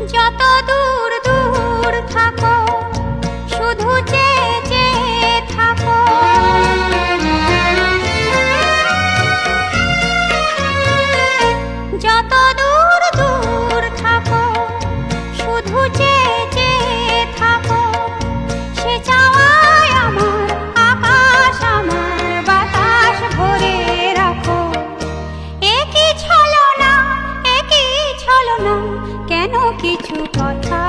যত দূর দূর থাকো শুধু চেয়ে চেয়ে থাকো। যত দূর দূর থাকো শুধু চেয়ে চেয়ে থাকো। সে চাওয়ায় আমার আকাশ আমার বাতাস ভরে রাখো। একই ছলনা একই ছলনা, কেন কিছু কথা